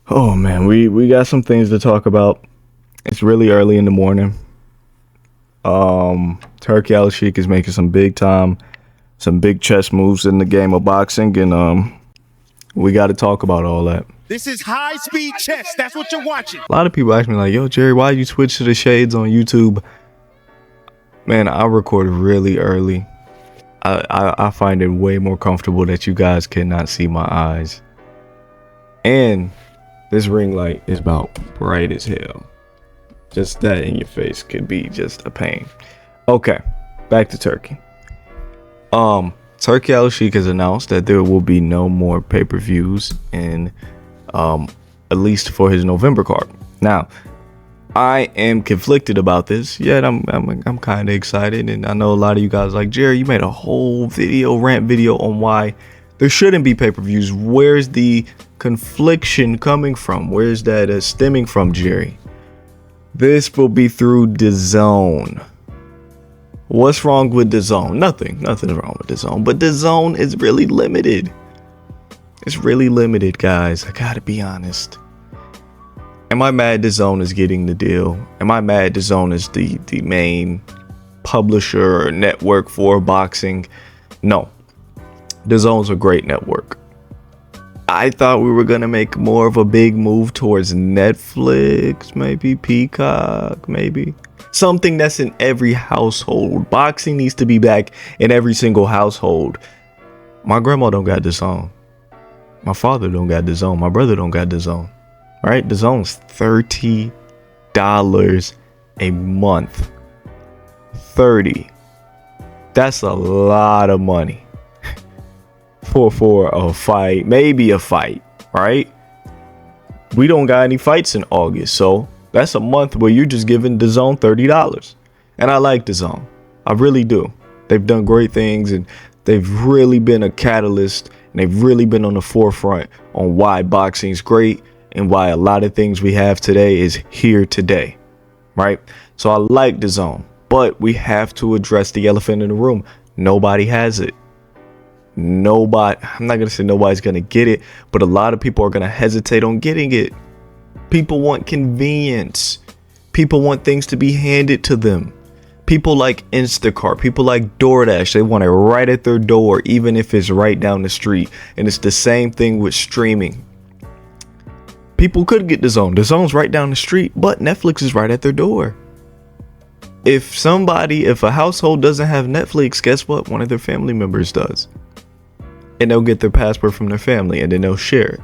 Oh man, we got some things to talk about. It's really early in the morning. Turkey Al Sheik is making some big chess moves in the game of boxing, and we got to talk about all that. This is high speed chess. That's what you're watching. A lot of people ask me like, "Yo, Jerry, why you switch to the shades on YouTube?" Man, I record really early. I find it way more comfortable that you guys cannot see my eyes, and this ring light is about bright as hell. Just that in your face could be just a pain. Okay, back to Turkey. Turkey Al Sheik has announced that there will be no more pay-per-views in at least for his November card. Now, I am conflicted about this, yet I'm kind of excited, and I know a lot of you guys like, Jerry, you made a whole rant video on why there shouldn't be pay-per-views. Where's the confliction coming from? Where's that stemming from, Jerry? This will be through DAZN. What's wrong with DAZN? Nothing's wrong with DAZN, but DAZN is really limited. It's really limited, guys. I gotta be honest. Am I mad DAZN is getting the deal? Am I mad DAZN is the main publisher or network for boxing? No. DAZN's a great network. I thought we were gonna make more of a big move towards Netflix, maybe Peacock, maybe something that's in every household. Boxing needs to be back in every single household. My grandma don't got DAZN. My father don't got DAZN. My brother don't got DAZN. All right, DAZN's $30 a month. 30. That's a lot of money. For a fight, maybe a fight, right? We don't got any fights in August, so that's a month where you're just giving DAZN $30. And I like DAZN. I really do. They've done great things, and they've really been a catalyst, and they've really been on the forefront on why boxing's great and why a lot of things we have today is here today, right? So I like DAZN, but we have to address the elephant in the room. Nobody has it. I'm not gonna say nobody's gonna get it, but a lot of people are gonna hesitate on getting it. People want convenience. People want things to be handed to them. People like Instacart, people like DoorDash, they want it right at their door, even if it's right down the street. And it's the same thing with streaming. People could get DAZN. DAZN's right down the street, but Netflix is right at their door. If a household doesn't have Netflix, guess what? One of their family members does. And they'll get their password from their family, and then they'll share it.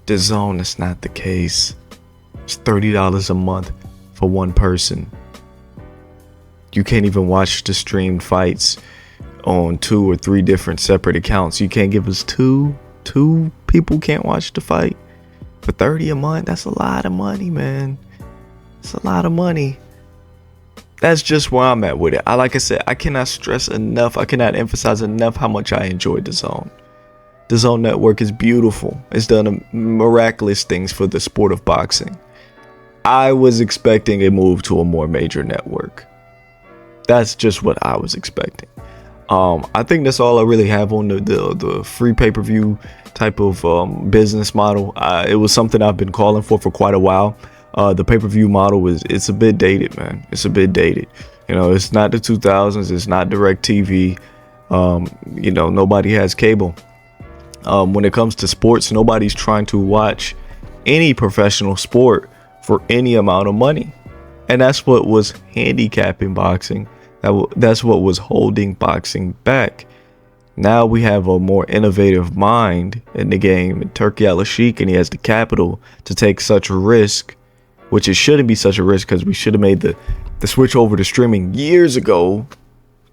DAZN, that's not the case. It's $30 a month for one person. You can't even watch the streamed fights on 2 or 3 different separate accounts. You can't give us two people can't watch the fight for $30 a month. That's a lot of money, man. It's a lot of money. That's just where I'm at with it. Like I said, I cannot stress enough. I cannot emphasize enough how much I enjoy DAZN. DAZN network is beautiful. It's done miraculous things for the sport of boxing. I was expecting a move to a more major network. That's just what I was expecting. I think that's all I really have on the free pay-per-view type of business model. It was something I've been calling for quite a while. The pay-per-view model it's a bit dated, man. It's a bit dated. It's not the 2000s. It's not DirecTV. Nobody has cable. When it comes to sports, nobody's trying to watch any professional sport for any amount of money. And that's what was handicapping boxing. That's what was holding boxing back. Now we have a more innovative mind in the game. Turkey Al Sheik, and he has the capital to take such a risk. Which it shouldn't be such a risk, because we should have made the switch over to streaming years ago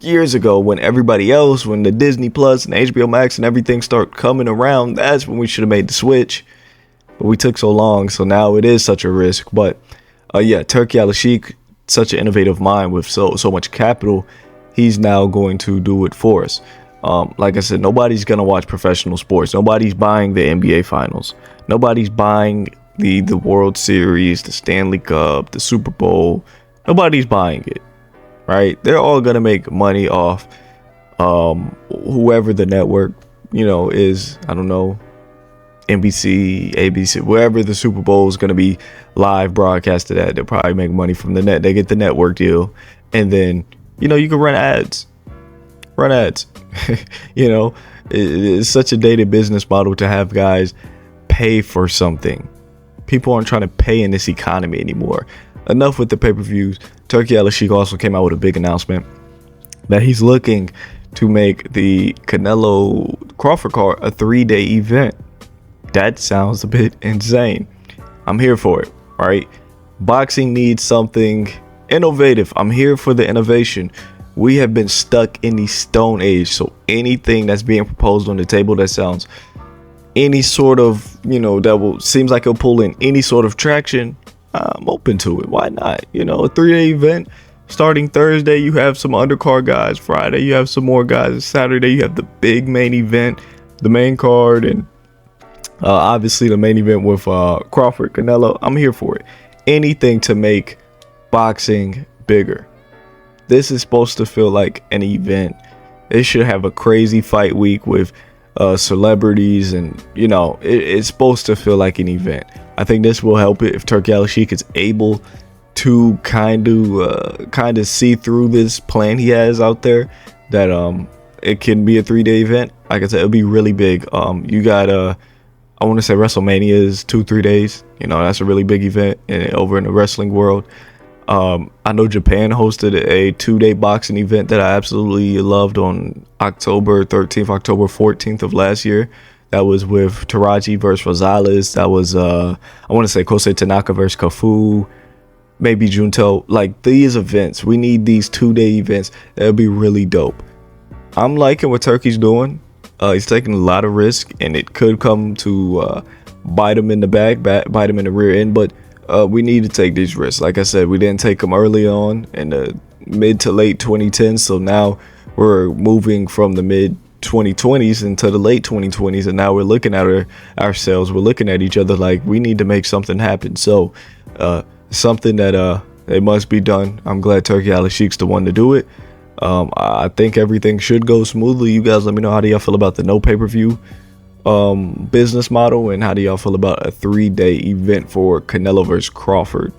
when everybody else, when the Disney Plus and HBO Max and everything start coming around, that's when we should have made the switch. But we took so long, so now it is such a risk. But Turkey Al Sheik, such an innovative mind with so much capital, he's now going to do it for us. Like I said, nobody's gonna watch professional sports. Nobody's buying the NBA Finals. Nobody's buying the World Series, the Stanley Cup, the Super Bowl. Nobody's buying it, right? They're all gonna make money off whoever the network is. I don't know, NBC, ABC, wherever the Super Bowl is going to be live broadcasted at. They'll probably make money from the net. They get the network deal. And then, you know, you can run ads. You know, it's such a dated business model to have guys pay for something. People aren't trying to pay in this economy anymore. Enough with the pay-per-views. Turki Al-Sheikh also came out with a big announcement that he's looking to make the Canelo Crawford card a 3-day event. That sounds a bit insane. I'm here for it. All right. Boxing needs something innovative. I'm here for the innovation. We have been stuck in the Stone Age. So anything that's being proposed on the table that sounds any sort of, you know, seems like it'll pull in any sort of traction, I'm open to it. Why not? You know, a 3-day event starting Thursday. You have some undercard guys. Friday, you have some more guys. Saturday, you have the big main event, the main card, and obviously the main event with Crawford, Canelo. I'm here for it. Anything to make boxing bigger. This is supposed to feel like an event. It should have a crazy fight week with celebrities, and you know, it's supposed to feel like an event. I think this will help it if Turki Al-Sheikh is able to kind of see through this plan he has out there, that it can be a 3-day event. Like I said, it'll be really big. You got I want to say WrestleMania is 2-3 days. You know, that's a really big event over in the wrestling world. I know Japan hosted a 2-day boxing event that I absolutely loved on October 13th, October 14th of last year. That was with Taraji versus Rosales. That was, I want to say Kosei Tanaka versus Kafu, maybe Junto. Like, these events, we need these 2-day events. That'll be really dope. I'm liking what Turki's doing. He's taking a lot of risk, and it could come to bite him in the back, bite him in the rear end. But we need to take these risks. Like I said, we didn't take them early on in the mid to late 2010s. So now we're moving from the mid 2020s into the late 2020s, and now we're looking at ourselves. We're looking at each other like we need to make something happen. So something that it must be done. I'm glad Turki Al-Sheikh's the one to do it. I think everything should go smoothly. You guys let me know, how do y'all feel about the no pay-per-view business model, and how do y'all feel about a 3-day event for Canelo versus Crawford?